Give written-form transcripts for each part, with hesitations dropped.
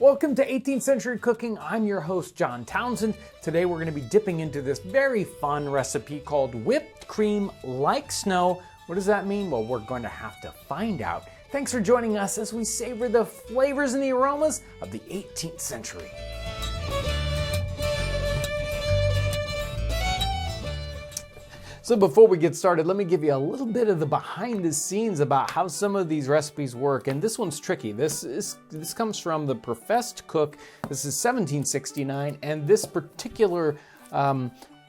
Welcome to 18th Century Cooking. I'm your host, John Townsend. Today we're going to be dipping into this very fun recipe called whipped cream like snow. What does that mean? Well, we're going to have to find out. Thanks for joining us as we savor the flavors and the aromas of the 18th century. So before we get started, let me give you a little bit of the behind the scenes about how some of these recipes work. And this one's tricky. This comes from the Professed Cook. This is 1769, and this particular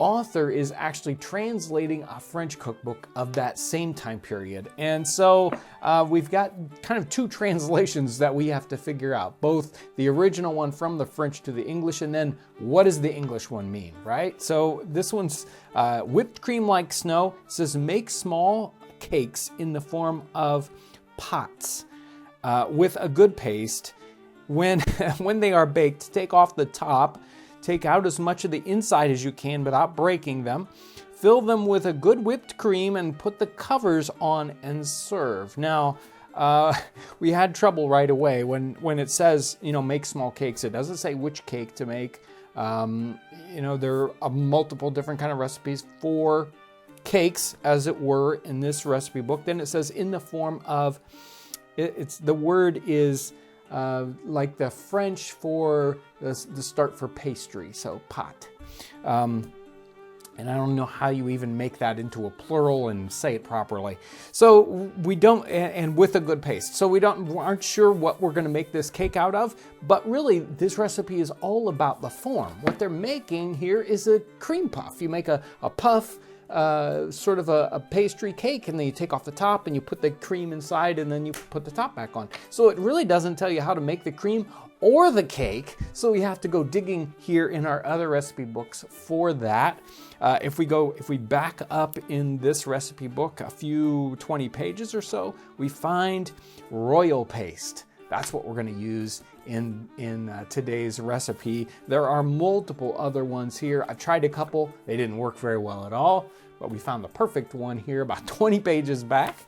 author is actually translating a French cookbook of that same time period. And so we've got kind of two translations that we have to figure out, both the original one from the French to the English, and then what does the English one mean, right? So this one's whipped cream like snow. It says make small cakes in the form of pots with a good paste. When they are baked, take off the top. Take out as much of the inside as you can without breaking them. Fill them with a good whipped cream and put the covers on and serve. Now, we had trouble right away when it says, make small cakes. It doesn't say which cake to make. There are multiple different kind of recipes for cakes, as it were, in this recipe book. Then it says in the form of, the word is like the French for the start for pastry, so pot. And I don't know how you even make that into a plural and say it properly. So we don't, and with a good paste. So we aren't sure what we're going to make this cake out of, but really this recipe is all about the form. What they're making here is a cream puff. You make a puff, sort of a pastry cake, and then you take off the top and you put the cream inside and then you put the top back on. So it really doesn't tell you how to make the cream or the cake, so we have to go digging here in our other recipe books for that. If we back up in this recipe book a few 20 pages or so, we find royal paste. That's what we're going to use in today's recipe. There are multiple other ones here. I've tried a couple. They didn't work very well at all, but we found the perfect one here about 20 pages back.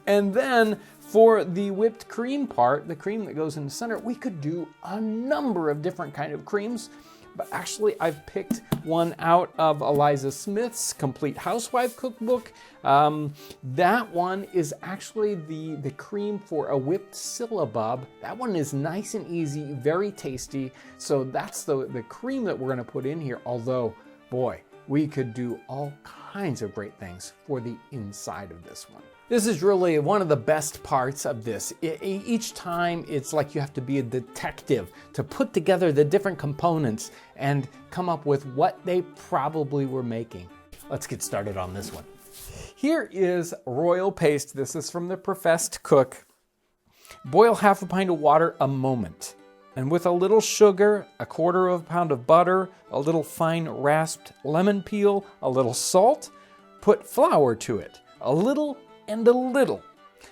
And then for the whipped cream part, the cream that goes in the center, we could do a number of different kind of creams. But actually, I've picked one out of Eliza Smith's Complete Housewife Cookbook. That one is actually the cream for a whipped syllabub. That one is nice and easy, very tasty. So that's the cream that we're going to put in here. Although, boy, we could do all kinds of great things for the inside of this one. This is really one of the best parts of this. Each time it's like you have to be a detective to put together the different components and come up with what they probably were making. Let's get started on this one. Here is royal paste. This is from the Professed Cook. Boil half a pint of water a moment. And with a little sugar, a quarter of a pound of butter, a little fine rasped lemon peel, a little salt, put flour to it, a little and a little,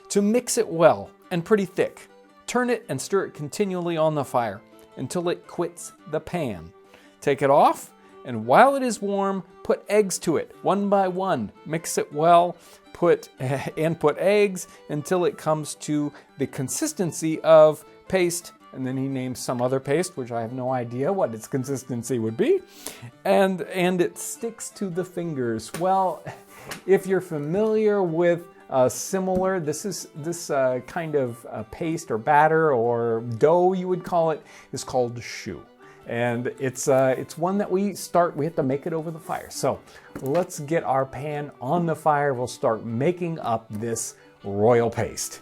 to mix it well and pretty thick. Turn it and stir it continually on the fire until it quits the pan. Take it off, and while it is warm, put eggs to it, one by one. Mix it well, put eggs until it comes to the consistency of paste. And then he names some other paste, which I have no idea what its consistency would be. And it sticks to the fingers. Well, if you're familiar with similar, this kind of paste or batter or dough, you would call it, is called choux. And it's one that we have to make it over the fire. So let's get our pan on the fire. We'll start making up this royal paste.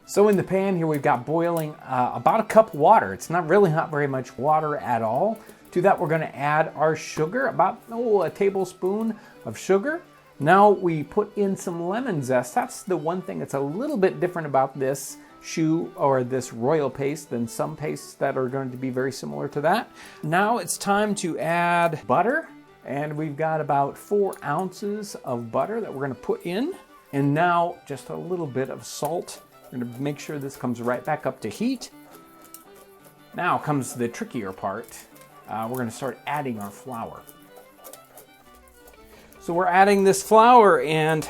So in the pan here, we've got boiling about a cup of water. It's not very much water at all. To that, we're going to add our sugar, about a tablespoon of sugar. Now we put in some lemon zest. That's the one thing that's a little bit different about this choux or this royal paste than some pastes that are going to be very similar to that. Now it's time to add butter, and we've got about 4 ounces of butter that we're going to put in. And now just a little bit of salt. We're going to make sure this comes right back up to heat. Now comes the trickier part. We're going to start adding our flour. So we're adding this flour, and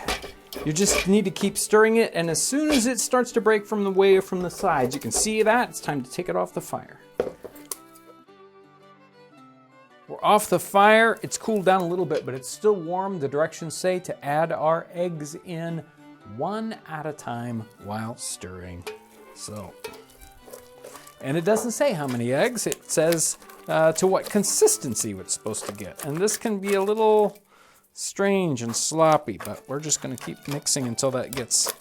You just need to keep stirring it, and as soon as it starts to break from the sides, you can see that, it's time to take it off the fire. We're off the fire. It's cooled down a little bit, but it's still warm. The directions say to add our eggs in one at a time while stirring. So, and it doesn't say how many eggs. It says to what consistency it's supposed to get. And this can be a little strange and sloppy, but we're just going to keep mixing until that gets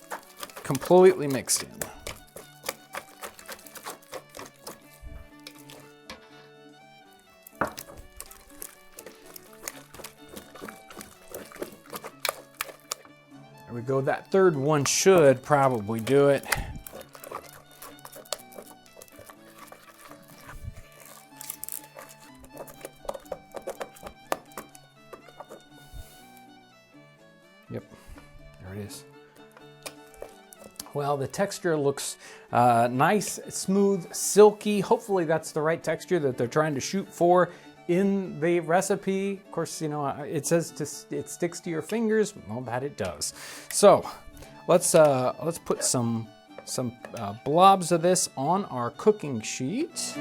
completely mixed in. There we go. That third one should probably do it. Yep, there it is. Well, the texture looks nice, smooth, silky. Hopefully that's the right texture that they're trying to shoot for in the recipe. Of course, you know, it says it sticks to your fingers. Well, that it does. So let's put some blobs of this on our cooking sheet.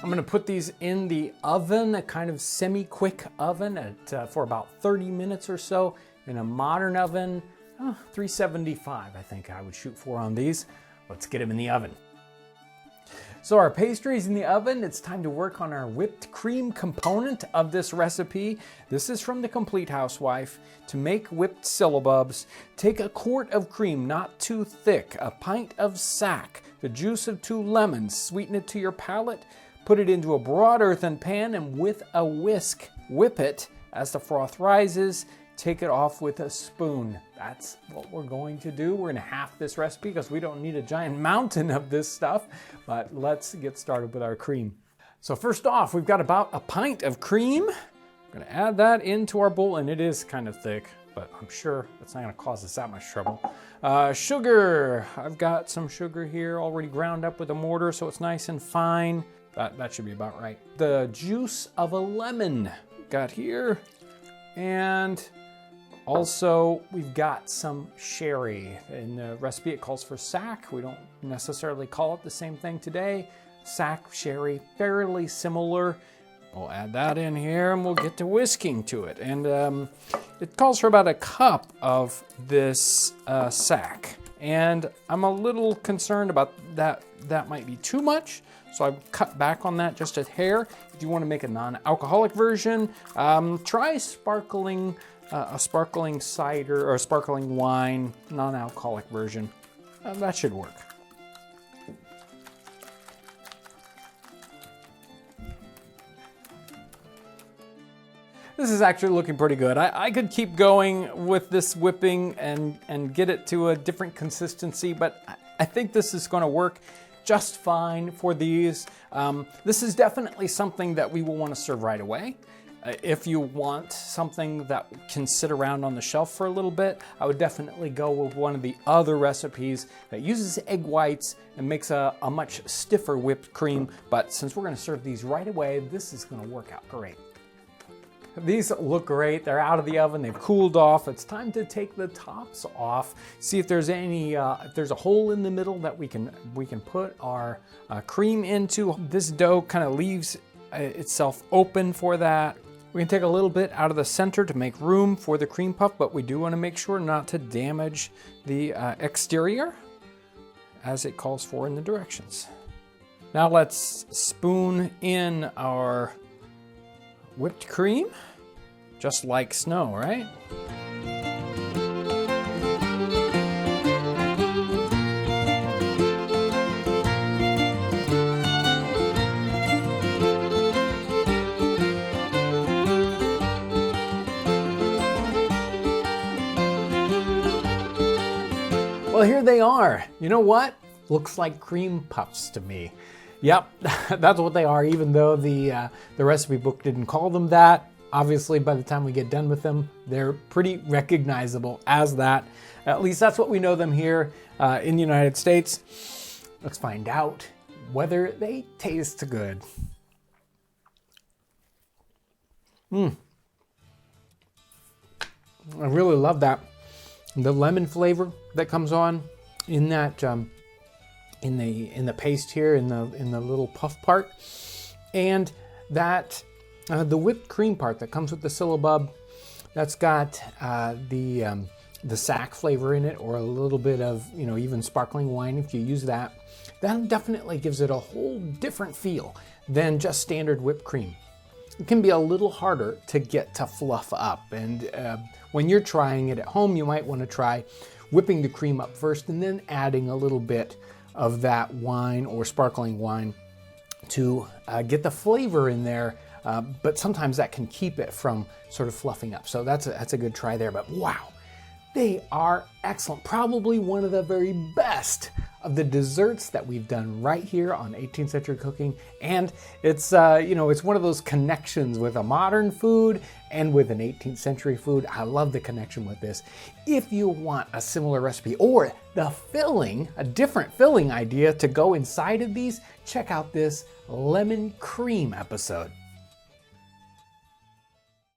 I'm gonna put these in the oven, a kind of semi-quick oven for about 30 minutes or so. In a modern oven, 375 I think I would shoot for on these. Let's get them in the oven. So our pastry's in the oven. It's time to work on our whipped cream component of this recipe. This is from The Complete Housewife. To make whipped syllabubs, take a quart of cream, not too thick, a pint of sack, the juice of 2 lemons, sweeten it to your palate, put it into a broad earthen pan, and with a whisk, whip it. As the froth rises, take it off with a spoon. That's what we're going to do. We're gonna half this recipe because we don't need a giant mountain of this stuff, but let's get started with our cream. So first off, we've got about a pint of cream. We're gonna add that into our bowl, and it is kind of thick, but I'm sure it's not gonna cause us that much trouble. Sugar, I've got some sugar here already ground up with a mortar, so it's nice and fine. That should be about right. The juice of a lemon got here. And also we've got some sherry. In the recipe it calls for sack. We don't necessarily call it the same thing today. Sack, sherry, fairly similar. We'll add that in here and we'll get to whisking to it. And it calls for about a cup of this sack. And I'm a little concerned about that might be too much. So I've cut back on that just a hair. If you want to make a non-alcoholic version, try a sparkling cider or a sparkling wine, non-alcoholic version. That should work. This is actually looking pretty good. I could keep going with this whipping and get it to a different consistency, but I think this is going to work just fine for these. This is definitely something that we will want to serve right away. If you want something that can sit around on the shelf for a little bit, I would definitely go with one of the other recipes that uses egg whites and makes a much stiffer whipped cream. But since we're going to serve these right away, this is going to work out great. These look great. They're out of the oven. They've cooled off. It's time to take the tops off. See if there's any, if there's a hole in the middle that we can put our cream into. This dough kind of leaves itself open for that. We can take a little bit out of the center to make room for the cream puff, but we do want to make sure not to damage the exterior as it calls for in the directions. Now let's spoon in our whipped cream, just like snow, right? Well, here they are. You know what? Looks like cream puffs to me. Yep, that's what they are, even though the recipe book didn't call them that. Obviously, by the time we get done with them, they're pretty recognizable as that. At least that's what we know them here in the United States. Let's find out whether they taste good. I really love that. The lemon flavor that comes on in that in the paste here, in the little puff part, and that the whipped cream part that comes with the syllabub, that's got the sack flavor in it, or a little bit of, you know, even sparkling wine if you use that. That definitely gives it a whole different feel than just standard whipped cream. It can be a little harder to get to fluff up, and when you're trying it at home, you might want to try whipping the cream up first and then adding a little bit of that wine or sparkling wine to get the flavor in there, but sometimes that can keep it from sort of fluffing up. So that's a good try there. But wow, they are excellent. Probably one of the very best of the desserts that we've done right here on 18th Century Cooking. And it's, you know, it's one of those connections with a modern food and with an 18th century food. I love the connection with this. If you want a similar recipe or the filling, a different filling idea to go inside of these, check out this lemon cream episode.